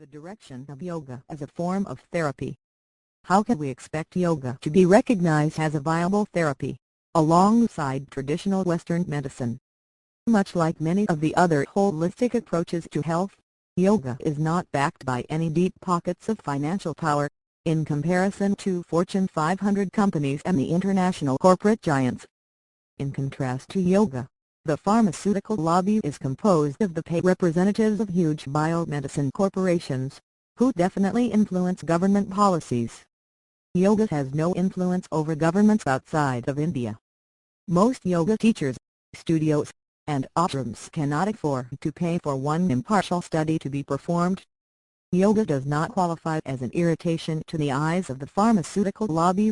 The direction of yoga as a form of therapy. How can we expect yoga to be recognized as a viable therapy, alongside traditional Western medicine? Much like many of the other holistic approaches to health, yoga is not backed by any deep pockets of financial power, in comparison to Fortune 500 companies and the international corporate giants. In contrast to yoga, the pharmaceutical lobby is composed of the paid representatives of huge biomedicine corporations, who definitely influence government policies. Yoga has no influence over governments outside of India. Most yoga teachers, studios, and ashrams cannot afford to pay for one impartial study to be performed. Yoga does not qualify as an irritation to the eyes of the pharmaceutical lobby.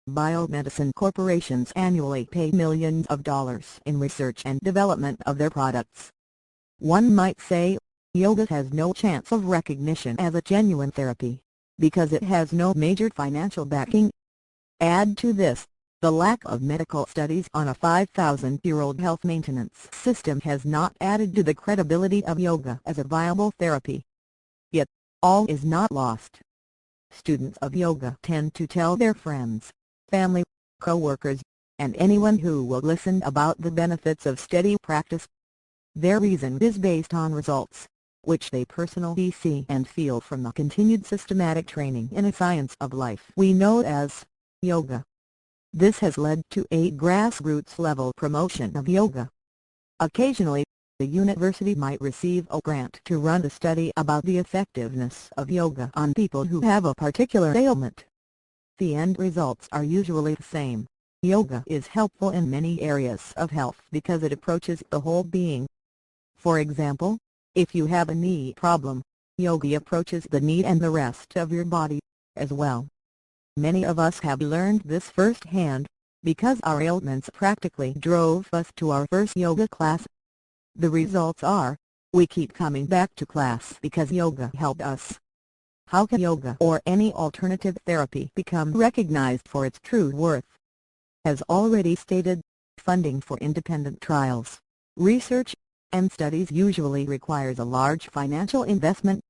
Biomedicine corporations annually pay millions of dollars in research and development of their products. One might say, yoga has no chance of recognition as a genuine therapy, because it has no major financial backing. Add to this, the lack of medical studies on a 5,000-year-old health maintenance system has not added to the credibility of yoga as a viable therapy. Yet, all is not lost. Students of yoga tend to tell their friends, family, co-workers, and anyone who will listen about the benefits of steady practice. Their reason is based on results, which they personally see and feel from the continued systematic training in a science of life we know as yoga. This has led to a grassroots-level promotion of yoga. Occasionally, the university might receive a grant to run a study about the effectiveness of yoga on people who have a particular ailment. The end results are usually the same. Yoga is helpful in many areas of health because it approaches the whole being. For example, if you have a knee problem, yoga approaches the knee and the rest of your body, as well. Many of us have learned this firsthand, because our ailments practically drove us to our first yoga class. The results are, we keep coming back to class because yoga helped us. How can yoga or any alternative therapy become recognized for its true worth? As already stated, funding for independent trials, research, and studies usually requires a large financial investment.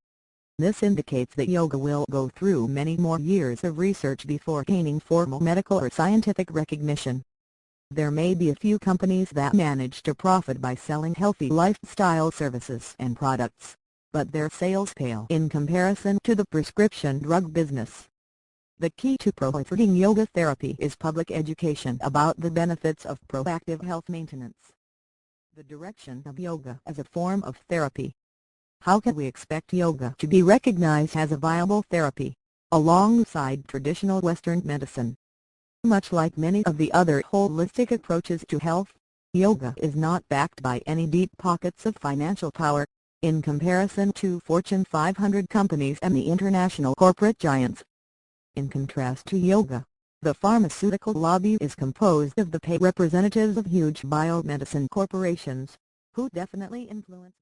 This indicates that yoga will go through many more years of research before gaining formal medical or scientific recognition. There may be a few companies that manage to profit by selling healthy lifestyle services and products, but their sales pale in comparison to the prescription drug business. The key to proliferating yoga therapy is public education about the benefits of proactive health maintenance. The direction of yoga as a form of therapy. How can we expect yoga to be recognized as a viable therapy, alongside traditional Western medicine? Much like many of the other holistic approaches to health, yoga is not backed by any deep pockets of financial power, in comparison to Fortune 500 companies and the international corporate giants. In contrast to yoga, the pharmaceutical lobby is composed of the paid representatives of huge biomedicine corporations, who definitely influence